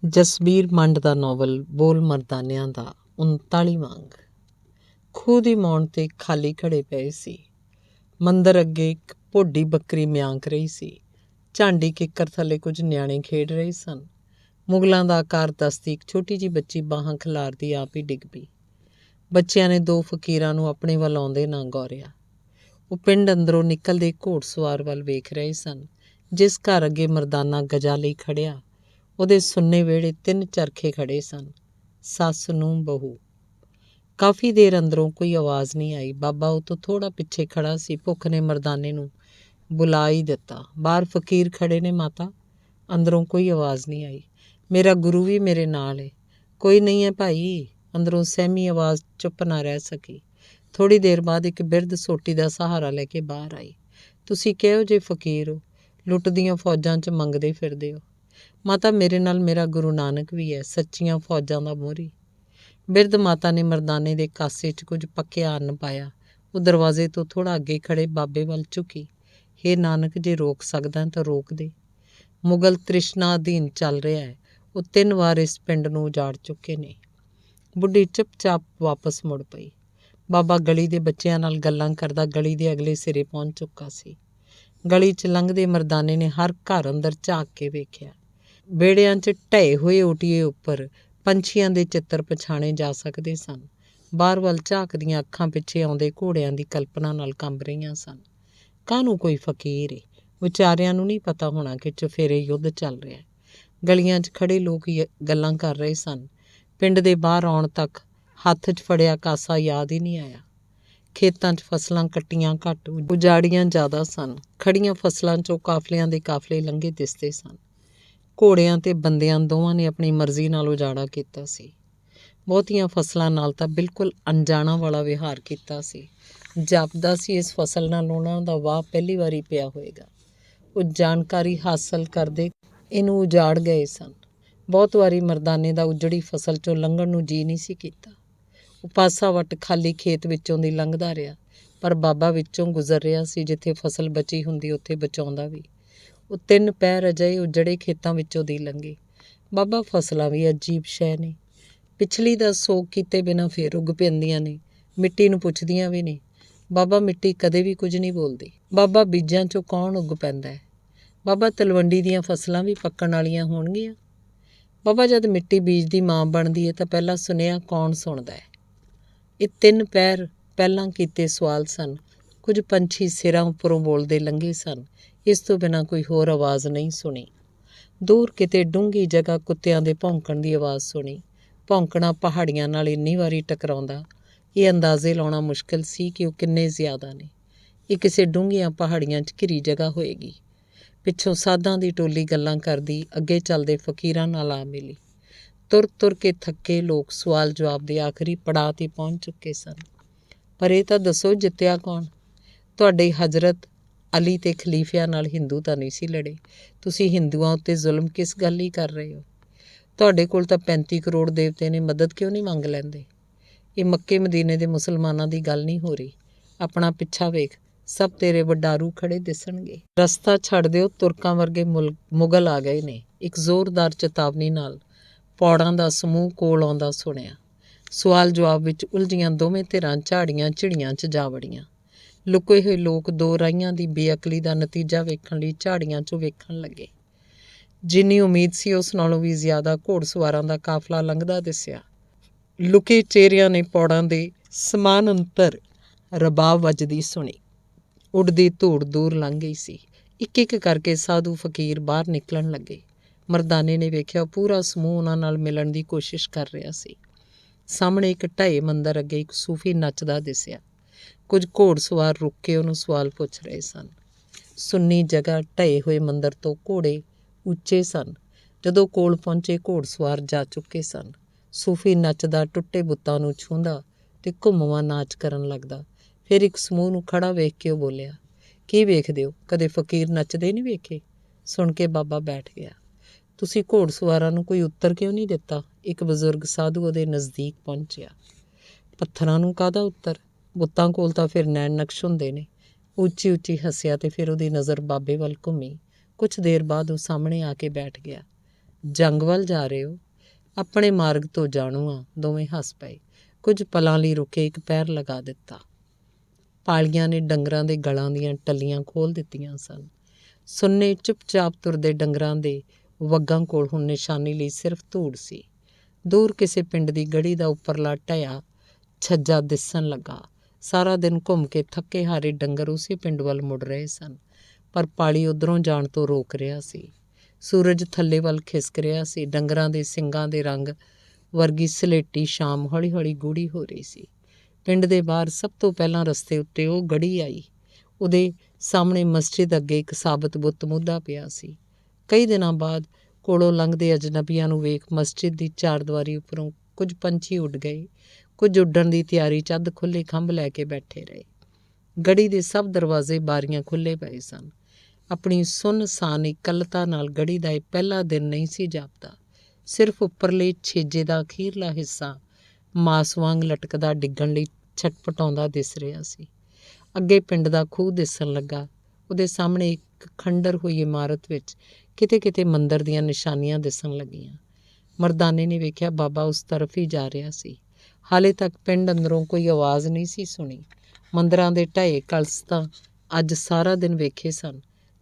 ਜਸਬੀਰ ਮੰਡ ਦਾ novel ਬੋਲ ਮਰਦਾਨਿਆਂ ਦਾ 39ਵਾਂ ਅੰਗ। ਖੂਹ ਦੀ ਮੌਣ 'ਤੇ ਖਾਲੀ ਘੜੇ ਪਏ ਸੀ। ਮੰਦਰ ਅੱਗੇ ਇੱਕ ਭੋਡੀ ਬੱਕਰੀ ਮਿਆਂਕ ਰਹੀ ਸੀ। ਝਾਂਡੀ ਕਿੱਕਰ ਥੱਲੇ ਕੁਝ ਨਿਆਣੇ ਖੇਡ ਰਹੇ ਸਨ। ਮੁਗਲਾਂ ਦਾ ਆਕਾਰ ਦੱਸਦੀ ਇੱਕ ਛੋਟੀ ਜਿਹੀ ਬੱਚੀ ਬਾਹਾਂ ਖਿਲਾਰਦੀ ਆਪ ਹੀ ਡਿੱਗ ਪਈ। ਬੱਚਿਆਂ ਨੇ ਦੋ ਫਕੀਰਾਂ ਨੂੰ ਆਪਣੇ ਵੱਲ ਆਉਂਦੇ ਨਾ ਗੌਰਿਆ। ਉਹ ਪਿੰਡ ਅੰਦਰੋਂ ਨਿਕਲਦੇ ਘੋੜਸਵਾਰ ਵੱਲ ਵੇਖ ਰਹੇ ਸਨ। ਜਿਸ ਘਰ ਅੱਗੇ ਮਰਦਾਨਾ ਗਜਾ ਲਈ ਖੜਿਆ, ਉਹਦੇ ਸੁੰਨੇ ਵਿਹੜੇ 3 ਚਰਖੇ ਖੜੇ ਸਨ, ਸੱਸ ਨੂੰ ਬਹੂ। ਕਾਫੀ ਦੇਰ ਅੰਦਰੋਂ ਕੋਈ ਆਵਾਜ਼ ਨਹੀਂ ਆਈ। ਬਾਬਾ ਉਹ ਤੋਂ ਥੋੜ੍ਹਾ ਪਿੱਛੇ ਖੜਾ ਸੀ। ਭੁੱਖ ਨੇ ਮਰਦਾਨੇ ਨੂੰ ਬੁਲਾ ਹੀ ਦਿੱਤਾ। ਬਾਹਰ ਫਕੀਰ ਖੜੇ ਨੇ ਮਾਤਾ। ਅੰਦਰੋਂ ਕੋਈ ਆਵਾਜ਼ ਨਹੀਂ ਆਈ। ਮੇਰਾ ਗੁਰੂ ਵੀ ਮੇਰੇ ਨਾਲ ਏ। ਕੋਈ ਨਹੀਂ ਹੈ ਭਾਈ। ਅੰਦਰੋਂ ਸਹਿਮੀ ਆਵਾਜ਼ ਚੁੱਪ ਨਾ ਰਹਿ ਸਕੀ। ਥੋੜ੍ਹੀ ਦੇਰ ਬਾਅਦ ਇੱਕ ਬਿਰਧ ਸੋਟੀ ਦਾ ਸਹਾਰਾ ਲੈ ਕੇ ਬਾਹਰ ਆਈ। ਤੁਸੀਂ ਕਿਹੋ ਜਿਹੇ ਫਕੀਰ ਹੋ? ਲੁੱਟ ਦੀਆਂ ਫੌਜਾਂ 'ਚ ਮੰਗਦੇ ਫਿਰਦੇ ਹੋ? ਮਾਤਾ ਮੇਰੇ ਨਾਲ ਮੇਰਾ ਗੁਰੂ ਨਾਨਕ ਵੀ ਹੈ, ਸੱਚੀਆਂ ਫੌਜਾਂ ਦਾ ਮੋਹਰੀ। ਬਿਰਧ ਮਾਤਾ ਨੇ ਮਰਦਾਨੇ ਦੇ ਕਾਸੇ 'ਚ ਕੁਝ ਪੱਕਿਆ ਅੰਨ ਪਾਇਆ। ਉਹ ਦਰਵਾਜ਼ੇ ਤੋਂ ਥੋੜ੍ਹਾ ਅੱਗੇ ਖੜੇ ਬਾਬੇ ਵੱਲ ਝੁਕੀ। ਹੇ ਨਾਨਕ, ਜੇ ਰੋਕ ਸਕਦਾ ਤਾਂ ਰੋਕ ਦੇ। ਮੁਗਲ ਤ੍ਰਿਸ਼ਨਾ ਅਧੀਨ ਚੱਲ ਰਿਹਾ ਹੈ। ਉਹ 3 ਵਾਰ ਇਸ ਪਿੰਡ ਨੂੰ ਉਜਾੜ ਚੁੱਕੇ ਨੇ। ਬੁੱਢੀ ਚੁੱਪਚਾਪ ਵਾਪਸ ਮੁੜ ਪਈ। ਬਾਬਾ ਗਲੀ ਦੇ ਬੱਚਿਆਂ ਨਾਲ ਗੱਲਾਂ ਕਰਦਾ ਗਲੀ ਦੇ ਅਗਲੇ ਸਿਰੇ ਪਹੁੰਚ ਚੁੱਕਾ ਸੀ। ਗਲੀ 'ਚ ਲੰਘਦੇ ਮਰਦਾਨੇ ਨੇ ਹਰ ਘਰ ਅੰਦਰ ਝਾਕ ਕੇ ਵੇਖਿਆ। ਵਿਹੜਿਆਂ 'ਚ ਢਹਿ ਹੋਏ ਓਟੀਏ ਉੱਪਰ ਪੰਛੀਆਂ ਦੇ ਚਿੱਤਰ ਪਛਾਣੇ ਜਾ ਸਕਦੇ ਸਨ। ਬਾਹਰ ਵੱਲ ਝਾਕਦੀਆਂ ਅੱਖਾਂ ਪਿੱਛੇ ਆਉਂਦੇ ਘੋੜਿਆਂ ਦੀ ਕਲਪਨਾ ਨਾਲ ਕੰਬ ਰਹੀਆਂ ਸਨ। ਕਾਹਨੂੰ ਕੋਈ ਫਕੀਰ ਏ? ਵਿਚਾਰਿਆਂ ਨੂੰ ਨਹੀਂ ਪਤਾ ਹੋਣਾ ਕਿ ਚੁਫੇਰੇ ਯੁੱਧ ਚੱਲ ਰਿਹਾ। ਗਲੀਆਂ 'ਚ ਖੜੇ ਲੋਕ ਗੱਲਾਂ ਕਰ ਰਹੇ ਸਨ। ਪਿੰਡ ਦੇ ਬਾਹਰ ਆਉਣ ਤੱਕ ਹੱਥ 'ਚ ਫੜਿਆ ਕਾਸਾ ਯਾਦ ਹੀ ਨਹੀਂ ਆਇਆ। ਖੇਤਾਂ 'ਚ ਫਸਲਾਂ ਕੱਟੀਆਂ ਘੱਟ, ਉਜਾੜੀਆਂ ਜ਼ਿਆਦਾ ਸਨ। ਖੜੀਆਂ ਫਸਲਾਂ 'ਚੋਂ ਕਾਫਲਿਆਂ ਦੇ ਕਾਫਲੇ ਲੰਘੇ ਦਿਸਦੇ ਸਨ। ਘੋੜਿਆਂ ਤੇ ਬੰਦਿਆਂ ਦੋਵਾਂ ਨੇ ਆਪਣੀ ਮਰਜ਼ੀ ਨਾਲ ਉਜਾੜਾ ਕੀਤਾ ਸੀ। ਬਹੁਤੀਆਂ ਫਸਲਾਂ ਨਾਲ ਤਾਂ ਬਿਲਕੁਲ ਅਣਜਾਣਾ ਵਾਲਾ ਵਿਹਾਰ ਕੀਤਾ ਸੀ। ਜਾਪਦਾ ਸੀ ਇਸ ਫਸਲ ਨਾਲ ਉਹਨਾਂ ਦਾ ਵਾਹ ਪਹਿਲੀ ਵਾਰੀ ਪਿਆ ਹੋਏਗਾ। ਉਹ ਜਾਣਕਾਰੀ ਹਾਸਲ ਕਰਦੇ ਇਹਨੂੰ ਉਜਾੜ ਗਏ ਸਨ। ਬਹੁਤ ਵਾਰੀ ਮਰਦਾਨੇ ਦਾ ਉਜੜੀ ਫਸਲ 'ਚੋਂ ਲੰਘਣ ਨੂੰ ਜੀ ਨਹੀਂ ਸੀ ਕੀਤਾ। ਉਹ ਪਾਸਾ ਵੱਟ ਖਾਲੀ ਖੇਤ ਵਿੱਚੋਂ ਦੀ ਲੰਘਦਾ ਰਿਹਾ, ਪਰ ਬਾਬਾ ਵਿੱਚੋਂ ਗੁਜ਼ਰ ਰਿਹਾ ਸੀ। ਜਿੱਥੇ ਫਸਲ ਬਚੀ ਹੁੰਦੀ ਉੱਥੇ ਬਚਾਉਂਦਾ ਵੀ। ਉਹ 3 ਪੈਰ ਅਜਿਹੇ ਉਜੜੇ ਖੇਤਾਂ ਵਿੱਚੋਂ ਦੀ ਲੰਘੇ। ਬਾਬਾ, ਫਸਲਾਂ ਵੀ ਅਜੀਬ ਸ਼ੈ ਨੇ। ਪਿਛਲੀ ਦਾ ਸੋਗ ਕੀਤੇ ਬਿਨਾਂ ਫੇਰ ਉੱਗ ਪੈਂਦੀਆਂ ਨੇ। ਮਿੱਟੀ ਨੂੰ ਪੁੱਛਦੀਆਂ ਵੀ ਨੇ। ਬਾਬਾ, ਮਿੱਟੀ ਕਦੇ ਵੀ ਕੁਝ ਨਹੀਂ ਬੋਲਦੀ। ਬਾਬਾ, ਬੀਜਾਂ 'ਚੋਂ ਕੌਣ ਉੱਗ ਪੈਂਦਾ ਹੈ? ਬਾਬਾ, ਤਲਵੰਡੀ ਦੀਆਂ ਫਸਲਾਂ ਵੀ ਪੱਕਣ ਵਾਲੀਆਂ ਹੋਣਗੀਆਂ। ਬਾਬਾ, ਜਦ ਮਿੱਟੀ ਬੀਜ ਦੀ ਮਾਂ ਬਣਦੀ ਹੈ ਤਾਂ ਪਹਿਲਾਂ ਸੁਨੇਹਾ ਕੌਣ ਸੁਣਦਾ ਹੈ? ਇਹ 3 ਪੈਰ ਪਹਿਲਾਂ ਕੀਤੇ ਸਵਾਲ ਸਨ। ਕੁਝ ਪੰਛੀ ਸਿਰਾਂ ਉੱਪਰੋਂ ਬੋਲਦੇ ਲੰਘੇ ਸਨ। ਇਸ ਤੋਂ ਬਿਨਾਂ ਕੋਈ ਹੋਰ ਆਵਾਜ਼ ਨਹੀਂ ਸੁਣੀ। ਦੂਰ ਕਿਤੇ ਡੂੰਘੀ ਜਗ੍ਹਾ ਕੁੱਤਿਆਂ ਦੇ ਭੌਂਕਣ ਦੀ ਆਵਾਜ਼ ਸੁਣੀ। ਭੌਂਕਣਾ ਪਹਾੜੀਆਂ ਨਾਲ ਇੰਨੀ ਵਾਰੀ ਟਕਰਾਉਂਦਾ, ਇਹ ਅੰਦਾਜ਼ੇ ਲਾਉਣਾ ਮੁਸ਼ਕਿਲ ਸੀ ਕਿ ਉਹ ਕਿੰਨੇ ਜ਼ਿਆਦਾ ਨੇ। ਇਹ ਕਿਸੇ ਡੂੰਘੀਆਂ ਪਹਾੜੀਆਂ 'ਚ ਘਿਰੀ ਜਗ੍ਹਾ ਹੋਏਗੀ। ਪਿੱਛੋਂ ਸਾਧਾਂ ਦੀ ਟੋਲੀ ਗੱਲਾਂ ਕਰਦੀ ਅੱਗੇ ਚੱਲਦੇ ਫਕੀਰਾਂ ਨਾਲ ਆ ਮਿਲੀ। ਤੁਰ ਤੁਰ ਕੇ ਥੱਕੇ ਲੋਕ ਸਵਾਲ ਜਵਾਬ ਦੇ ਆਖਰੀ ਪੜਾਅ 'ਤੇ ਪਹੁੰਚ ਚੁੱਕੇ ਸਨ। ਪਰ ਇਹ ਤਾਂ ਦੱਸੋ, ਜਿੱਤਿਆ ਕੌਣ? ਤੁਹਾਡੇ ਹਜ਼ਰਤ ਅਲੀ ਤੇ ਖਲੀਫਿਆਂ ਨਾਲ ਹਿੰਦੂ ਤਾਂ ਨਹੀਂ ਸੀ ਲੜੇ। ਤੁਸੀਂ ਹਿੰਦੂਆਂ ਉੱਤੇ ਜ਼ੁਲਮ ਕਿਸ ਗੱਲ ਹੀ ਕਰ ਰਹੇ ਹੋ? ਤੁਹਾਡੇ ਕੋਲ ਤਾਂ 35 ਕਰੋੜ ਦੇਵਤੇ ਨੇ, ਮਦਦ ਕਿਉਂ ਨਹੀਂ ਮੰਗ ਲੈਂਦੇ? ਇਹ ਮੱਕੇ ਮਦੀਨੇ ਦੇ ਮੁਸਲਮਾਨਾਂ ਦੀ ਗੱਲ ਨਹੀਂ ਹੋ ਰਹੀ। ਆਪਣਾ ਪਿੱਛਾ ਵੇਖ, ਸਭ ਤੇਰੇ ਵਡਾਰੂ ਖੜੇ ਦਿਸਣਗੇ। ਰਸਤਾ ਛੱਡ ਦਿਓ, ਤੁਰਕਾਂ ਵਰਗੇ ਮੁਗਲ ਆ ਗਏ ਨੇ। ਇੱਕ ਜ਼ੋਰਦਾਰ ਚੇਤਾਵਨੀ ਨਾਲ ਪੌੜਾਂ ਦਾ ਸਮੂਹ ਕੋਲ ਆਉਂਦਾ ਸੁਣਿਆ। ਸਵਾਲ ਜਵਾਬ ਵਿੱਚ ਉਲਝੀਆਂ ਦੋਵੇਂ ਧਿਰਾਂ ਝਾੜੀਆਂ ਝਿੜੀਆਂ 'ਚ ਜਾ ਵੜੀਆਂ। ਲੁਕੇ ਹੋਏ ਲੋਕ ਦੋ ਰਾਹੀਆਂ ਦੀ ਬੇਅਕਲੀ ਦਾ ਨਤੀਜਾ ਵੇਖਣ ਲਈ ਝਾੜੀਆਂ 'ਚੋਂ ਵੇਖਣ ਲੱਗੇ। ਜਿੰਨੀ ਉਮੀਦ ਸੀ ਉਸ ਨਾਲੋਂ ਵੀ ਜ਼ਿਆਦਾ ਘੋੜਸਵਾਰਾਂ ਦਾ ਕਾਫਲਾ ਲੰਘਦਾ ਦਿਸਿਆ। ਲੁਕੇ ਚਿਹਰਿਆਂ ਨੇ ਪੌੜਾਂ ਦੇ ਸਮਾਨ ਅੰਤਰ ਰਬਾਬ ਵੱਜਦੀ ਸੁਣੀ। ਉੱਡਦੀ ਧੂੜ ਦੂਰ ਲੰਘ ਗਈ ਸੀ। ਇੱਕ ਇੱਕ ਕਰਕੇ ਸਾਧੂ ਫਕੀਰ ਬਾਹਰ ਨਿਕਲਣ ਲੱਗੇ। ਮਰਦਾਨੇ ਨੇ ਵੇਖਿਆ ਪੂਰਾ ਸਮੂਹ ਉਹਨਾਂ ਨਾਲ ਮਿਲਣ ਦੀ ਕੋਸ਼ਿਸ਼ ਕਰ ਰਿਹਾ ਸੀ। ਸਾਹਮਣੇ ਇੱਕ ਢਹੇ ਮੰਦਰ ਅੱਗੇ ਇੱਕ ਸੂਫੀ ਨੱਚਦਾ ਦਿਸਿਆ। ਕੁਝ ਘੋੜਸਵਾਰ ਰੁਕ ਕੇ ਉਹਨੂੰ ਸਵਾਲ ਪੁੱਛ ਰਹੇ ਸਨ। ਸੁੰਨੀ ਜਗ੍ਹਾ, ਢਹੇ ਹੋਏ ਮੰਦਰ ਤੋਂ ਘੋੜੇ ਉੱਚੇ ਸਨ। ਜਦੋਂ ਕੋਲ ਪਹੁੰਚੇ ਘੋੜਸਵਾਰ ਜਾ ਚੁੱਕੇ ਸਨ। ਸੂਫੀ ਨੱਚਦਾ ਟੁੱਟੇ ਬੁੱਤਾਂ ਨੂੰ ਛੂੰਹਦਾ ਤੇ ਘੁੰਮਵਾਂ ਨਾਚ ਕਰਨ ਲੱਗਦਾ। ਫਿਰ ਇੱਕ ਸਮੂਹ ਨੂੰ ਖੜਾ ਵੇਖ ਕੇ ਉਹ ਬੋਲਿਆ, ਕੀ ਵੇਖਦੇ ਹੋ? ਕਦੇ ਫਕੀਰ ਨੱਚਦੇ ਨਹੀਂ ਵੇਖੇ? ਸੁਣ ਕੇ ਬਾਬਾ ਬੈਠ ਗਿਆ। ਤੁਸੀਂ ਘੋੜਸਵਾਰਾਂ ਨੂੰ ਕੋਈ ਉੱਤਰ ਕਿਉਂ ਨਹੀਂ ਦਿੱਤਾ? ਇੱਕ ਬਜ਼ੁਰਗ ਸਾਧੂ ਉਹਦੇ ਨਜ਼ਦੀਕ ਪਹੁੰਚਿਆ। ਪੱਥਰਾਂ ਨੂੰ ਕਾਹਦਾ ਉੱਤਰ? ਬੁੱਤਾਂ ਕੋਲ ਤਾਂ ਫਿਰ ਨੈਣ ਨਕਸ਼ ਹੁੰਦੇ ਨੇ। ਉੱਚੀ ਉੱਚੀ ਹੱਸਿਆ ਤੇ ਫਿਰ ਉਹਦੀ ਨਜ਼ਰ ਬਾਬੇ ਵੱਲ ਘੁੰਮੀ। ਕੁਛ ਦੇਰ ਬਾਅਦ ਉਹ ਸਾਹਮਣੇ ਆ ਕੇ ਬੈਠ ਗਿਆ। ਜੰਗ ਵੱਲ ਜਾ ਰਹੇ ਹੋ? ਆਪਣੇ ਮਾਰਗ ਤੋਂ ਜਾਣੂ ਹਾਂ। ਦੋਵੇਂ ਹੱਸ ਪਏ। ਕੁਝ ਪਲਾਂ ਲਈ ਰੁਕੇ, ਇੱਕ ਪੈਰ ਲਗਾ ਦਿੱਤਾ। ਪਾਲੀਆਂ ਨੇ ਡੰਗਰਾਂ ਦੇ ਗਲਾਂ ਦੀਆਂ ਟੱਲੀਆਂ ਖੋਲ੍ਹ ਦਿੱਤੀਆਂ ਸਨ। ਸੁੰਨੇ ਚੁੱਪਚਾਪ ਤੁਰਦੇ ਡੰਗਰਾਂ ਦੇ ਵੱਗਾਂ ਕੋਲ ਹੁਣ ਨਿਸ਼ਾਨੀ ਲਈ ਸਿਰਫ ਧੂੜ ਸੀ। ਦੂਰ ਕਿਸੇ ਪਿੰਡ ਦੀ ਗੜੀ ਦਾ ਉੱਪਰਲਾ ਢਹਿਆ ਛੱਜਾ ਦਿਸਣ ਲੱਗਾ। ਸਾਰਾ ਦਿਨ ਘੁੰਮ ਕੇ ਥੱਕੇ ਹਾਰੇ ਡੰਗਰ ਉਸੇ ਪਿੰਡ ਵੱਲ ਮੁੜ ਰਹੇ ਸਨ, ਪਰ ਪਾਲੀ ਉੱਧਰੋਂ ਜਾਣ ਤੋਂ ਰੋਕ ਰਿਹਾ ਸੀ। ਸੂਰਜ ਥੱਲੇ ਵੱਲ ਖਿਸਕ ਰਿਹਾ ਸੀ। ਡੰਗਰਾਂ ਦੇ ਸਿੰਗਾਂ ਦੇ ਰੰਗ ਵਰਗੀ ਸਲੇਟੀ ਸ਼ਾਮ ਹੌਲੀ ਹੌਲੀ ਗੂੜ੍ਹੀ ਹੋ ਰਹੀ ਸੀ। ਪਿੰਡ ਦੇ ਬਾਹਰ ਸਭ ਤੋਂ ਪਹਿਲਾਂ ਰਸਤੇ ਉੱਤੇ ਉਹ ਗੜੀ ਆਈ। ਉਹਦੇ ਸਾਹਮਣੇ ਮਸਜਿਦ ਅੱਗੇ ਇੱਕ ਸਾਬਤ ਬੁੱਤ ਮੁੱਧਾ ਪਿਆ ਸੀ। ਕਈ ਦਿਨਾਂ ਬਾਅਦ ਕੋਲੋਂ ਲੰਘਦੇ ਅਜਨਬੀਆਂ ਨੂੰ ਵੇਖ ਮਸਜਿਦ ਦੀ ਚਾਰਦੀਵਾਰੀ ਉੱਪਰੋਂ ਕੁਝ ਪੰਛੀ ਉੱਡ ਗਏ। ਕੁਝ ਉੱਡਣ ਦੀ ਤਿਆਰੀ 'ਚ ਅੱਧ ਖੁੱਲ੍ਹੇ ਖੰਭ ਲੈ ਕੇ ਬੈਠੇ ਰਹੇ। ਗੜੀ ਦੇ ਸਭ ਦਰਵਾਜ਼ੇ ਬਾਰੀਆਂ ਖੁੱਲ੍ਹੇ ਪਏ ਸਨ। ਆਪਣੀ ਸੁੰਨਸਾਨ ਇਕੱਲਤਾ ਨਾਲ ਗੜੀ ਦਾ ਇਹ ਪਹਿਲਾ ਦਿਨ ਨਹੀਂ ਸੀ ਜਾਪਦਾ। ਸਿਰਫ ਉੱਪਰਲੇ ਛੇਜੇ ਦਾ ਅਖੀਰਲਾ ਹਿੱਸਾ ਮਾਸ ਵਾਂਗ ਲਟਕਦਾ ਡਿੱਗਣ ਲਈ ਛਟਪਟਾਉਂਦਾ ਦਿਸ ਰਿਹਾ ਸੀ। ਅੱਗੇ ਪਿੰਡ ਦਾ ਖੂਹ ਦਿਸਣ ਲੱਗਾ। ਉਹਦੇ ਸਾਹਮਣੇ ਇੱਕ ਖੰਡਰ ਹੋਈ ਇਮਾਰਤ ਵਿੱਚ ਕਿਤੇ ਕਿਤੇ ਮੰਦਰ ਦੀਆਂ ਨਿਸ਼ਾਨੀਆਂ ਦਿਸਣ ਲੱਗੀਆਂ। ਮਰਦਾਨੇ ਨੇ ਵੇਖਿਆ ਬਾਬਾ ਉਸ ਤਰਫ ਹੀ ਜਾ ਰਿਹਾ ਸੀ। ਹਾਲੇ ਤੱਕ ਪਿੰਡ ਅੰਦਰੋਂ ਕੋਈ ਆਵਾਜ਼ ਨਹੀਂ ਸੀ ਸੁਣੀ। ਮੰਦਰਾਂ ਦੇ ਢਏ ਕਲਸ ਤਾਂ ਅੱਜ ਸਾਰਾ ਦਿਨ ਵੇਖੇ ਸਨ।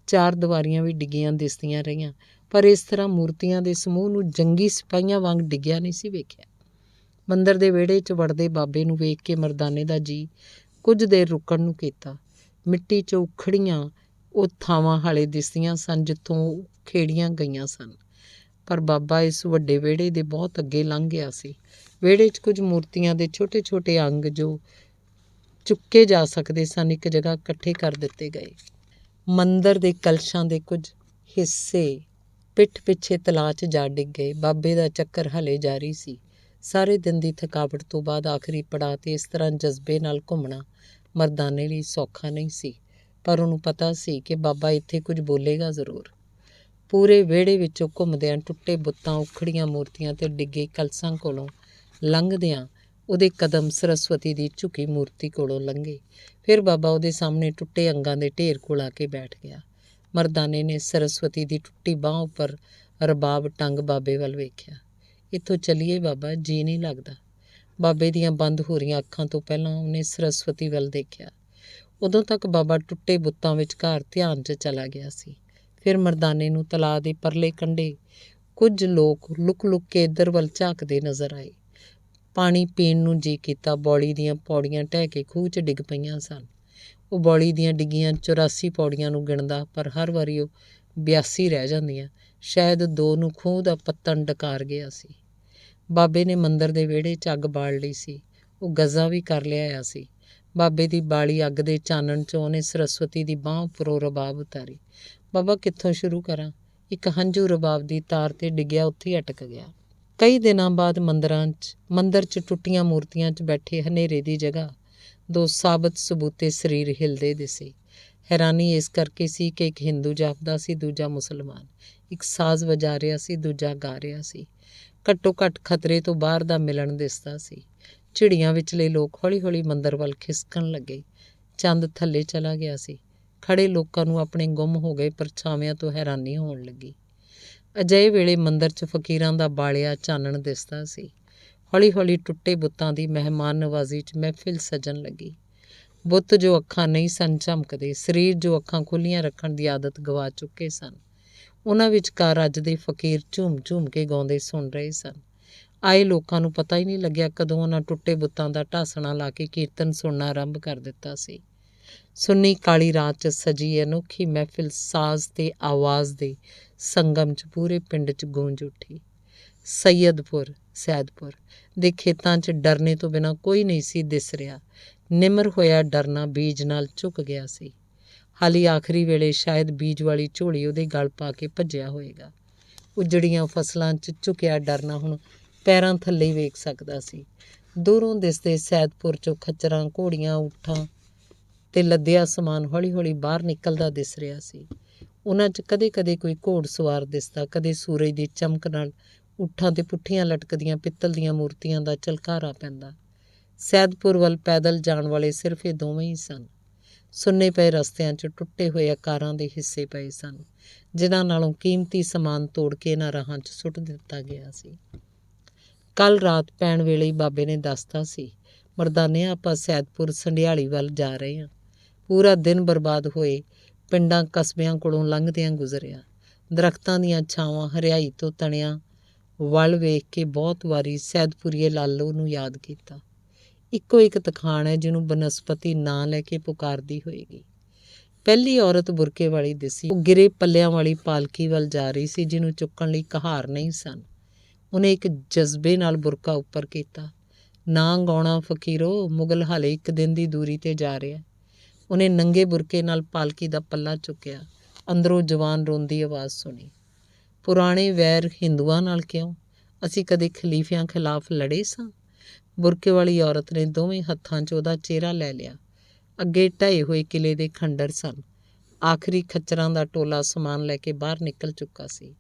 ਚਾਰ ਦੀਵਾਰੀਆਂ ਵੀ ਡਿੱਗੀਆਂ ਦਿਸਦੀਆਂ ਰਹੀਆਂ, ਪਰ ਇਸ ਤਰ੍ਹਾਂ ਮੂਰਤੀਆਂ ਦੇ ਸਮੂਹ ਨੂੰ ਜੰਗੀ ਸਿਪਾਹੀਆਂ ਵਾਂਗ ਡਿੱਗਿਆ ਨਹੀਂ ਸੀ ਵੇਖਿਆ। ਮੰਦਰ ਦੇ ਵਿਹੜੇ 'ਚ ਵੜਦੇ ਬਾਬੇ ਨੂੰ ਵੇਖ ਕੇ ਮਰਦਾਨੇ ਦਾ ਜੀ ਕੁਝ ਦੇਰ ਰੁਕਣ ਨੂੰ ਕੀਤਾ। ਮਿੱਟੀ 'ਚ ਉਖੜੀਆਂ ਉਹ ਥਾਵਾਂ ਹਾਲੇ ਦਿਸਦੀਆਂ ਸਨ ਜਿੱਥੋਂ ਉਹ ਖੇੜੀਆਂ ਗਈਆਂ ਸਨ, ਪਰ ਬਾਬਾ ਇਸ ਵੱਡੇ ਵਿਹੜੇ ਦੇ ਬਹੁਤ ਅੱਗੇ ਲੰਘ ਗਿਆ ਸੀ। ਵਿਹੜੇ 'ਚ ਕੁਝ ਮੂਰਤੀਆਂ ਦੇ ਛੋਟੇ ਛੋਟੇ ਅੰਗ ਜੋ ਚੁੱਕੇ ਜਾ ਸਕਦੇ ਸਨ ਇੱਕ ਜਗ੍ਹਾ ਇਕੱਠੇ ਕਰ ਦਿੱਤੇ ਗਏ। ਮੰਦਰ ਦੇ ਕਲਸ਼ਾਂ ਦੇ ਕੁਝ ਹਿੱਸੇ ਪਿੱਠ ਪਿੱਛੇ ਤਲਾਅ 'ਚ ਜਾ ਡਿੱਗ ਗਏ। ਬਾਬੇ ਦਾ ਚੱਕਰ ਹਲੇ ਜਾਰੀ ਸੀ। ਸਾਰੇ ਦਿਨ ਦੀ ਥਕਾਵਟ ਤੋਂ ਬਾਅਦ ਆਖਰੀ ਪੜਾਅ 'ਤੇ ਇਸ ਤਰ੍ਹਾਂ ਜਜ਼ਬੇ ਨਾਲ ਘੁੰਮਣਾ ਮਰਦਾਨੇ ਲਈ ਸੌਖਾ ਨਹੀਂ ਸੀ, ਪਰ ਉਹਨੂੰ ਪਤਾ ਸੀ ਕਿ ਬਾਬਾ ਇੱਥੇ ਕੁਝ ਬੋਲੇਗਾ ਜ਼ਰੂਰ। ਪੂਰੇ ਵਿਹੜੇ ਵਿੱਚੋਂ ਘੁੰਮਦਿਆਂ ਟੁੱਟੇ ਬੁੱਤਾਂ, ਉਖੜੀਆਂ ਮੂਰਤੀਆਂ ਤੇ ਡਿੱਗੇ ਕਲਸਾਂ ਕੋਲੋਂ ਲੰਘਦਿਆਂ ਉਹਦੇ ਕਦਮ ਸਰਸਵਤੀ ਦੀ ਝੁਕੀ ਮੂਰਤੀ ਕੋਲੋਂ ਲੰਘੇ। ਫਿਰ ਬਾਬਾ ਉਹਦੇ ਸਾਹਮਣੇ ਟੁੱਟੇ ਅੰਗਾਂ ਦੇ ਢੇਰ ਕੋਲ ਆ ਕੇ ਬੈਠ ਗਿਆ। ਮਰਦਾਨੇ ਨੇ ਸਰਸਵਤੀ ਦੀ ਟੁੱਟੀ ਬਾਂਹ ਉੱਪਰ ਰਬਾਬ ਟੰਗ ਬਾਬੇ ਵੱਲ ਵੇਖਿਆ। ਇੱਥੋਂ ਚੱਲੀਏ ਬਾਬਾ, ਜੀ ਨਹੀਂ ਲੱਗਦਾ। ਬਾਬੇ ਦੀਆਂ ਬੰਦ ਹੋ ਰਹੀਆਂ ਅੱਖਾਂ ਤੋਂ ਪਹਿਲਾਂ ਉਹਨੇ ਸਰਸਵਤੀ ਵੱਲ ਦੇਖਿਆ। ਉਦੋਂ ਤੱਕ ਬਾਬਾ ਟੁੱਟੇ ਬੁੱਤਾਂ ਵਿਚਕਾਰ ਧਿਆਨ 'ਚ ਚਲਾ ਗਿਆ ਸੀ। ਫਿਰ ਮਰਦਾਨੇ ਨੂੰ ਤਲਾਅ ਦੇ ਪਰਲੇ ਕੰਢੇ ਕੁਝ ਲੋਕ ਲੁਕ ਲੁਕ ਕੇ ਇੱਧਰ ਵੱਲ ਝਾਕਦੇ ਨਜ਼ਰ ਆਏ। ਪਾਣੀ ਪੀਣ ਨੂੰ ਜੀ ਕੀਤਾ। ਬੌਲੀ ਦੀਆਂ ਪੌੜੀਆਂ ਢਹਿ ਕੇ ਖੂਹ 'ਚ ਡਿੱਗ ਪਈਆਂ ਸਨ। ਉਹ ਬੌਲੀ ਦੀਆਂ ਡਿੱਗੀਆਂ 84 ਪੌੜੀਆਂ ਨੂੰ ਗਿਣਦਾ, ਪਰ ਹਰ ਵਾਰੀ ਉਹ 82 ਰਹਿ ਜਾਂਦੀਆਂ। ਸ਼ਾਇਦ 2 ਨੂੰ ਖੂਹ ਦਾ ਪੱਤਣ ਡਕਾਰ ਗਿਆ ਸੀ। ਬਾਬੇ ਨੇ ਮੰਦਰ ਦੇ ਵਿਹੜੇ 'ਚ ਅੱਗ ਬਾਲ ਲਈ ਸੀ। ਉਹ ਗਜ਼ਾ ਵੀ ਕਰ ਲਿਆਇਆ ਸੀ। ਬਾਬੇ ਦੀ ਬਾਲੀ ਅੱਗ ਦੇ ਚਾਨਣ 'ਚੋਂ ਉਹਨੇ ਸਰਸਵਤੀ ਦੀ ਬਾਂਹ ਉੱਪਰੋਂ ਰਬਾਬ ਉਤਾਰੀ। ਬਾਬਾ, ਕਿੱਥੋਂ ਸ਼ੁਰੂ ਕਰਾਂ? ਇੱਕ ਹੰਝੂ ਰਬਾਬ ਦੀ ਤਾਰ 'ਤੇ ਡਿੱਗਿਆ ਉੱਥੇ ਅਟਕ ਗਿਆ। ਕਈ ਦਿਨਾਂ ਬਾਅਦ ਮੰਦਰ 'ਚ ਟੁੱਟੀਆਂ ਮੂਰਤੀਆਂ 'ਚ ਬੈਠੇ ਹਨੇਰੇ ਦੀ ਜਗ੍ਹਾ 2 ਸਾਬਤ ਸਬੂਤੇ ਸਰੀਰ ਹਿਲਦੇ ਦਿਸੇ। ਹੈਰਾਨੀ ਇਸ ਕਰਕੇ ਸੀ ਕਿ ਇੱਕ ਹਿੰਦੂ ਜਾਪਦਾ ਸੀ, ਦੂਜਾ ਮੁਸਲਮਾਨ। ਇੱਕ ਸਾਜ਼ ਵਜਾ ਰਿਹਾ ਸੀ, ਦੂਜਾ ਗਾ ਰਿਹਾ ਸੀ। ਘੱਟੋ ਘੱਟ ਖਤਰੇ ਤੋਂ ਬਾਹਰ ਦਾ ਮਿਲਣ ਦਿਸਦਾ ਸੀ। ਝਿੜੀਆਂ ਵਿਚਲੇ ਲੋਕ ਹੌਲੀ ਹੌਲੀ ਮੰਦਰ ਵੱਲ ਖਿਸਕਣ ਲੱਗੇ। ਚੰਦ ਥੱਲੇ ਚਲਾ ਗਿਆ ਸੀ। ਖੜੇ ਲੋਕਾਂ ਨੂੰ ਆਪਣੇ ਗੁੰਮ ਹੋ ਗਏ ਪਰਛਾਵਿਆਂ ਤੋਂ ਹੈਰਾਨੀ ਹੋਣ ਲੱਗੀ। ਅਜਿਹੇ ਵੇਲੇ ਮੰਦਰ 'ਚ ਫਕੀਰਾਂ ਦਾ ਬਾਲਿਆ ਚਾਨਣ ਦਿਸਦਾ ਸੀ। ਹੌਲੀ ਹੌਲੀ ਟੁੱਟੇ ਬੁੱਤਾਂ ਦੀ ਮਹਿਮਾਨ ਨਵਾਜ਼ੀ 'ਚ ਮਹਿਫਿਲ ਸਜਣ ਲੱਗੀ। ਬੁੱਤ ਜੋ ਅੱਖਾਂ ਨਹੀਂ ਸਨ ਝਮਕਦੇ, ਸਰੀਰ ਜੋ ਅੱਖਾਂ ਖੁੱਲ੍ਹੀਆਂ ਰੱਖਣ ਦੀ ਆਦਤ ਗਵਾ ਚੁੱਕੇ ਸਨ, ਉਹਨਾਂ ਵਿਚਕਾਰ ਅੱਜ ਦੇ ਫਕੀਰ ਝੂਮ ਝੂਮ ਕੇ ਗਾਉਂਦੇ ਸੁਣ ਰਹੇ ਸਨ। ਆਏ ਲੋਕਾਂ ਨੂੰ ਪਤਾ ਹੀ ਨਹੀਂ ਲੱਗਿਆ ਕਦੋਂ ਉਹਨਾਂ ਟੁੱਟੇ ਬੁੱਤਾਂ ਦਾ ਢਾਸਣਾ ਲਾ ਕੇ ਕੀਰਤਨ ਸੁਣਨਾ ਆਰੰਭ ਕਰ ਦਿੱਤਾ ਸੀ। ਸੁੰਨੀ ਕਾਲੀ ਰਾਤ 'ਚ ਸਜੀ ਅਨੋਖੀ ਮਹਿਫਿਲ ਸਾਜ਼ ਤੇ ਆਵਾਜ਼ ਦੇ ਸੰਗਮ 'ਚ ਪੂਰੇ ਪਿੰਡ 'ਚ ਗੂੰਜ ਉੱਠੀ। ਸੈਦਪੁਰ ਦੇ ਖੇਤਾਂ 'ਚ ਡਰਨੇ ਤੋਂ ਬਿਨਾਂ ਕੋਈ ਨਹੀਂ ਸੀ ਦਿਸ ਰਿਹਾ। ਨਿਮਰ ਹੋਇਆ ਡਰਨਾ ਬੀਜ ਨਾਲ ਝੁਕ ਗਿਆ ਸੀ। ਹਾਲੀ ਆਖਰੀ ਵੇਲੇ ਸ਼ਾਇਦ ਬੀਜ ਵਾਲੀ ਝੋਲੀ ਉਹਦੇ ਗਲ ਪਾ ਕੇ ਭੱਜਿਆ ਹੋਏਗਾ। ਉਜੜੀਆਂ ਫਸਲਾਂ 'ਚ ਝੁਕਿਆ ਡਰਨਾ ਹੁਣ ਪੈਰਾਂ ਥੱਲੇ ਵੇਖ ਸਕਦਾ ਸੀ। ਦੂਰੋਂ ਦਿਸਦੇ ਸੈਦਪੁਰ 'ਚੋਂ ਖੱਚਰਾਂ, ਘੋੜੀਆਂ, ਊਠਾਂ ਤੇ ਲੱਦਿਆ ਸਮਾਨ ਹੌਲੀ ਹੌਲੀ ਬਾਹਰ ਨਿਕਲਦਾ ਦਿਸ ਰਿਹਾ ਸੀ। ਉਹਨਾਂ 'ਚ ਕਦੇ ਕਦੇ ਕੋਈ ਘੋੜ ਸਵਾਰ ਦਿਸਦਾ, ਕਦੇ ਸੂਰਜ ਦੀ ਚਮਕ ਨਾਲ ਊਠਾਂ 'ਤੇ ਪੁੱਠੀਆਂ ਲਟਕਦੀਆਂ ਪਿੱਤਲ ਦੀਆਂ ਮੂਰਤੀਆਂ ਦਾ ਝਲਕਾਰਾ ਪੈਂਦਾ। ਸੈਦਪੁਰ ਵੱਲ ਪੈਦਲ ਜਾਣ ਵਾਲੇ ਸਿਰਫ ਇਹ ਦੋਵੇਂ ਹੀ ਸਨ। ਸੁੰਨੇ ਪਏ ਰਸਤਿਆਂ 'ਚ ਟੁੱਟੇ ਹੋਏ ਆਕਾਰਾਂ ਦੇ ਹਿੱਸੇ ਪਏ ਸਨ, ਜਿਨ੍ਹਾਂ ਨਾਲੋਂ ਕੀਮਤੀ ਸਮਾਨ ਤੋੜ ਕੇ ਇਹਨਾਂ ਰਾਹਾਂ 'ਚ ਸੁੱਟ ਦਿੱਤਾ ਗਿਆ ਸੀ। ਕੱਲ੍ਹ ਰਾਤ ਪੈਣ ਵੇਲੇ ਹੀ ਬਾਬੇ ਨੇ ਦੱਸਤਾ ਸੀ, ਮਰਦਾਨਿਆਂ, ਆਪਾਂ ਸੈਦਪੁਰ ਸੰਢਿਆਲੀ ਵੱਲ ਜਾ ਰਹੇ ਹਾਂ। ਪੂਰਾ ਦਿਨ ਬਰਬਾਦ ਹੋਏ ਪਿੰਡਾਂ ਕਸਬਿਆਂ ਕੋਲੋਂ ਲੰਘਦਿਆਂ ਗੁਜ਼ਰਿਆ। ਦਰੱਖਤਾਂ ਦੀਆਂ ਛਾਵਾਂ ਹਰਿਆਈ ਤੋਂ ਤਣਿਆਂ ਵੱਲ ਵੇਖ ਕੇ ਬਹੁਤ ਵਾਰੀ ਸੈਦਪੁਰੀਏ ਲਾਲੋ ਨੂੰ ਯਾਦ ਕੀਤਾ। ਇੱਕੋ ਇੱਕ ਤਖਾਣ ਹੈ ਜਿਹਨੂੰ ਬਨਸਪਤੀ ਨਾਂ ਲੈ ਕੇ ਪੁਕਾਰਦੀ ਹੋਏਗੀ। ਪਹਿਲੀ ਔਰਤ ਬੁਰਕੇ ਵਾਲੀ ਦਿਸੀ। ਉਹ ਗਿਰੇ ਪੱਲਿਆਂ ਵਾਲੀ ਪਾਲਕੀ ਵੱਲ ਜਾ ਰਹੀ ਸੀ, ਜਿਹਨੂੰ ਚੁੱਕਣ ਲਈ ਕਹਾਰ ਨਹੀਂ ਸਨ। ਉਹਨੇ ਇੱਕ ਜਜ਼ਬੇ ਨਾਲ ਬੁਰਕਾ ਉੱਪਰ ਕੀਤਾ। ਨਾ ਗਾਉਣਾ ਫਕੀਰੋ, ਮੁਗਲ ਹਾਲੇ ਇੱਕ ਦਿਨ ਦੀ ਦੂਰੀ 'ਤੇ ਜਾ ਰਿਹਾ। ਉਹਨੇ ਨੰਗੇ ਬੁਰਕੇ ਨਾਲ ਪਾਲਕੀ ਦਾ ਪੱਲਾ ਚੁੱਕਿਆ। ਅੰਦਰੋਂ ਜਵਾਨ ਰੋਂਦੀ ਆਵਾਜ਼ ਸੁਣੀ, ਪੁਰਾਣੇ ਵੈਰ ਹਿੰਦੂਆਂ ਨਾਲ ਕਿਉਂ? ਅਸੀਂ ਕਦੇ ਖਲੀਫਿਆਂ ਖਿਲਾਫ ਲੜੇ ਸਾਂ? ਬੁਰਕੇ ਵਾਲੀ ਔਰਤ ਨੇ ਦੋਵੇਂ ਹੱਥਾਂ 'ਚ ਉਹਦਾ ਚਿਹਰਾ ਲੈ ਲਿਆ। ਅੱਗੇ ਢਏ ਹੋਏ ਕਿਲੇ ਦੇ ਖੰਡਰ ਸਨ। ਆਖਰੀ ਖੱਚਰਾਂ ਦਾ ਟੋਲਾ ਸਮਾਨ ਲੈ ਕੇ ਬਾਹਰ ਨਿਕਲ ਚੁੱਕਾ ਸੀ।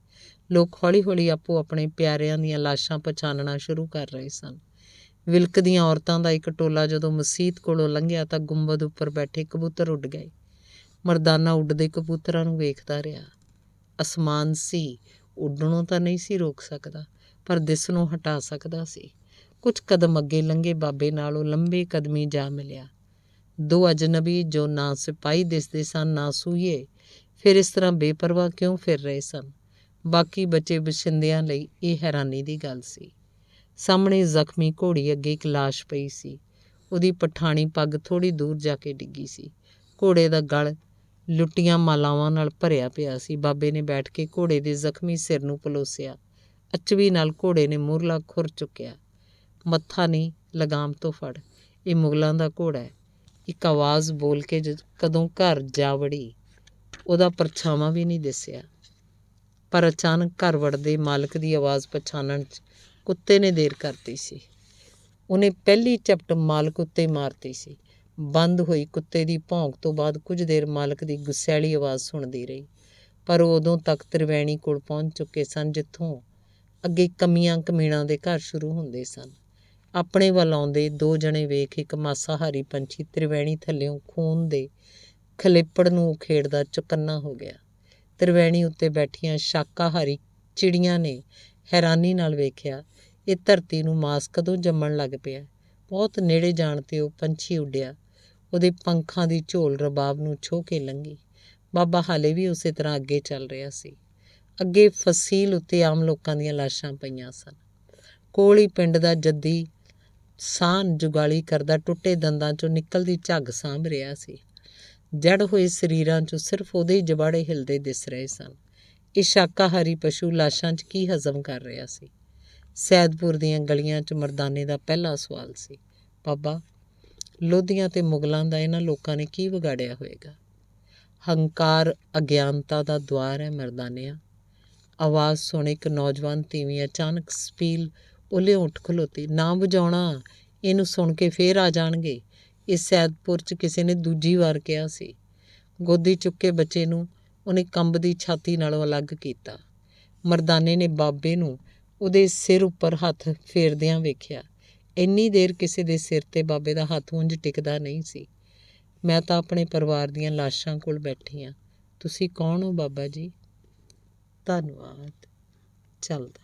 ਲੋਕ ਹੌਲੀ ਹੌਲੀ ਆਪੋ ਆਪਣੇ ਪਿਆਰਿਆਂ ਦੀਆਂ ਲਾਸ਼ਾਂ ਪਛਾਣਨਾ ਸ਼ੁਰੂ ਕਰ ਰਹੇ ਸਨ। ਵਿਲਕਦੀਆਂ ਔਰਤਾਂ ਦਾ ਇੱਕ ਟੋਲਾ ਜਦੋਂ ਮਸੀਤ ਕੋਲੋਂ ਲੰਘਿਆ ਤਾਂ ਗੁੰਬਦ ਉੱਪਰ ਬੈਠੇ ਕਬੂਤਰ ਉੱਡ ਗਏ। ਮਰਦਾਨਾ ਉੱਡਦੇ ਕਬੂਤਰਾਂ ਨੂੰ ਵੇਖਦਾ ਰਿਹਾ। ਅਸਮਾਨ ਸੀ, ਉੱਡਣੋਂ ਤਾਂ ਨਹੀਂ ਸੀ ਰੋਕ ਸਕਦਾ, ਪਰ ਦਿਸਣੋਂ ਹਟਾ ਸਕਦਾ ਸੀ। ਕੁਝ ਕਦਮ ਅੱਗੇ ਲੰਘੇ ਬਾਬੇ ਨਾਲ ਉਹ ਲੰਬੇ ਕਦਮੀ ਜਾ ਮਿਲਿਆ। ਦੋ ਅਜਨਬੀ ਜੋ ਨਾ ਸਿਪਾਹੀ ਦਿਸਦੇ ਸਨ ਨਾ ਸੂਹੀਏ, ਫਿਰ ਇਸ ਤਰ੍ਹਾਂ ਬੇਪਰਵਾਹ ਕਿਉਂ ਫਿਰ ਰਹੇ ਸਨ? ਬਾਕੀ ਬਚੇ ਬਸ਼ਿੰਦਿਆਂ ਲਈ ਇਹ ਹੈਰਾਨੀ ਦੀ ਗੱਲ ਸੀ। ਸਾਹਮਣੇ ਜ਼ਖਮੀ ਘੋੜੀ ਅੱਗੇ ਇੱਕ ਲਾਸ਼ ਪਈ ਸੀ। ਉਹਦੀ ਪਠਾਣੀ ਪੱਗ ਥੋੜ੍ਹੀ ਦੂਰ ਜਾ ਕੇ ਡਿੱਗੀ ਸੀ। ਘੋੜੇ ਦਾ ਗਲ ਲੁੱਟੀਆਂ ਮਾਲਾਵਾਂ ਨਾਲ ਭਰਿਆ ਪਿਆ ਸੀ। ਬਾਬੇ ਨੇ ਬੈਠ ਕੇ ਘੋੜੇ ਦੇ ਜ਼ਖਮੀ ਸਿਰ ਨੂੰ ਪਲੋਸਿਆ। ਅਚਵੀ ਨਾਲ ਘੋੜੇ ਨੇ ਮੂਹਰਲਾ ਖੁਰ ਚੁੱਕਿਆ। ਮੱਥਾ ਨਹੀਂ, ਲਗਾਮ ਤੋਂ ਫੜ, ਇਹ ਮੁਗਲਾਂ ਦਾ ਘੋੜਾ ਹੈ। ਇੱਕ ਆਵਾਜ਼ ਬੋਲ ਕੇ ਕਦੋਂ ਘਰ ਜਾ ਵੜੀ, ਉਹਦਾ ਪਰਛਾਵਾਂ ਵੀ ਨਹੀਂ ਦਿਸਿਆ। ਪਰ ਅਚਾਨਕ ਘਰ ਵੜਦੇ ਮਾਲਕ ਦੀ ਆਵਾਜ਼ ਪਛਾਣਨ 'ਚ ਕੁੱਤੇ ਨੇ ਦੇਰ ਕਰਤੀ ਸੀ। ਉਹਨੇ ਪਹਿਲੀ ਝਪਟ ਮਾਲਕ ਉੱਤੇ ਮਾਰਤੀ ਸੀ। ਬੰਦ ਹੋਈ ਕੁੱਤੇ ਦੀ ਭੌਂਕ ਤੋਂ ਬਾਅਦ ਕੁਝ ਦੇਰ ਮਾਲਕ ਦੀ ਗੁੱਸੈਲੀ ਆਵਾਜ਼ ਸੁਣਦੀ ਰਹੀ, ਪਰ ਉਹ ਉਦੋਂ ਤੱਕ ਤ੍ਰਿਵੈਣੀ ਕੋਲ ਪਹੁੰਚ ਚੁੱਕੇ ਸਨ, ਜਿੱਥੋਂ ਅੱਗੇ ਕਮੀਆਂ ਕਮੀਣਾਂ ਦੇ ਘਰ ਸ਼ੁਰੂ ਹੁੰਦੇ ਸਨ। ਆਪਣੇ ਵੱਲ ਆਉਂਦੇ ਦੋ ਜਣੇ ਵੇਖ ਇੱਕ ਮਾਸਾਹਾਰੀ ਪੰਛੀ ਤ੍ਰਿਵੈਣੀ ਥੱਲਿਓਂ ਖੂਨ ਦੇ ਖਲੇਪੜ ਨੂੰ ਉਖੇੜਦਾ ਚੁਕੰਨਾ ਹੋ ਗਿਆ। ਤ੍ਰਿਵੈਣੀ ਉੱਤੇ ਬੈਠੀਆਂ ਸ਼ਾਕਾਹਾਰੀ ਚਿੜੀਆਂ ਨੇ ਹੈਰਾਨੀ ਨਾਲ ਵੇਖਿਆ, ਇਹ ਧਰਤੀ ਨੂੰ ਮਾਸ ਕਦੋਂ ਜੰਮਣ ਲੱਗ ਪਿਆ। ਬਹੁਤ ਨੇੜੇ ਜਾਣ 'ਤੇ ਉਹ ਪੰਛੀ ਉੱਡਿਆ। ਉਹਦੇ ਪੰਖਾਂ ਦੀ ਝੋਲ ਰਬਾਬ ਨੂੰ ਛੋਹ ਕੇ ਲੰਘੀ। ਬਾਬਾ ਹਾਲੇ ਵੀ ਉਸੇ ਤਰ੍ਹਾਂ ਅੱਗੇ ਚੱਲ ਰਿਹਾ ਸੀ। ਅੱਗੇ ਫਸੀਲ ਉੱਤੇ ਆਮ ਲੋਕਾਂ ਦੀਆਂ ਲਾਸ਼ਾਂ ਪਈਆਂ ਸਨ। ਕੋਲ ਹੀ ਪਿੰਡ ਦਾ ਜੱਦੀ ਸਾਹ ਜੁਗਾਲੀ ਕਰਦਾ ਟੁੱਟੇ ਦੰਦਾਂ 'ਚੋਂ ਨਿਕਲਦੀ ਝੱਗ ਸਾਂਭ ਰਿਹਾ ਸੀ। ਜੜ ਹੋਏ ਸਰੀਰਾਂ 'ਚੋਂ ਸਿਰਫ ਉਹਦੇ ਹੀ ਜਬਾੜੇ ਹਿਲਦੇ ਦਿਸ ਰਹੇ ਸਨ। ਇਹ ਸ਼ਾਕਾਹਾਰੀ ਪਸ਼ੂ ਲਾਸ਼ਾਂ 'ਚ ਕੀ ਹਜ਼ਮ ਕਰ ਰਿਹਾ ਸੀ? ਸੈਦਪੁਰ ਦੀਆਂ ਗਲੀਆਂ 'ਚ ਮਰਦਾਨੇ ਦਾ ਪਹਿਲਾ ਸਵਾਲ ਸੀ, ਬਾਬਾ, ਲੋਧੀਆਂ ਤੇ ਮੁਗਲਾਂ ਦਾ ਇਹਨਾਂ ਲੋਕਾਂ ਨੇ ਕੀ ਵਿਗਾੜਿਆ ਹੋਏਗਾ? ਹੰਕਾਰ ਅਗਿਆਨਤਾ ਦਾ ਦੁਆਰ ਹੈ ਮਰਦਾਨਿਆਂ। ਆਵਾਜ਼ ਸੁਣ ਇੱਕ ਨੌਜਵਾਨ ਤੀਵੀਂ ਅਚਾਨਕ ਸਪੀਲ ਉੱਲਿਓਂ ਉੱਠ ਖਲੋਤੀ। ਨਾ ਵਜਾਉਣਾ, ਇਹਨੂੰ ਸੁਣ ਕੇ ਫੇਰ ਆ ਜਾਣਗੇ। ਇਹ ਸੈਦਪੁਰ 'ਚ ਕਿਸੇ ਨੇ ਦੂਜੀ ਵਾਰ ਕਿਹਾ ਸੀ। ਗੋਦੀ ਚੁੱਕੇ ਬੱਚੇ ਨੂੰ ਉਹਨੇ ਕੰਬਦੀ ਛਾਤੀ ਨਾਲੋਂ ਅਲੱਗ ਕੀਤਾ। ਮਰਦਾਨੇ ਨੇ ਬਾਬੇ ਨੂੰ ਉਹਦੇ ਸਿਰ ਉੱਪਰ ਹੱਥ ਫੇਰਦਿਆਂ ਵੇਖਿਆ। ਇੰਨੀ ਦੇਰ ਕਿਸੇ ਦੇ ਸਿਰ 'ਤੇ ਬਾਬੇ ਦਾ ਹੱਥ ਉਂਝ ਟਿਕਦਾ ਨਹੀਂ ਸੀ। ਮੈਂ ਤਾਂ ਆਪਣੇ ਪਰਿਵਾਰ ਦੀਆਂ ਲਾਸ਼ਾਂ ਕੋਲ ਬੈਠੀ ਹਾਂ। ਤੁਸੀਂ ਕੌਣ ਹੋ ਬਾਬਾ ਜੀ? ਧੰਨਵਾਦ। ਚੱਲਦਾ।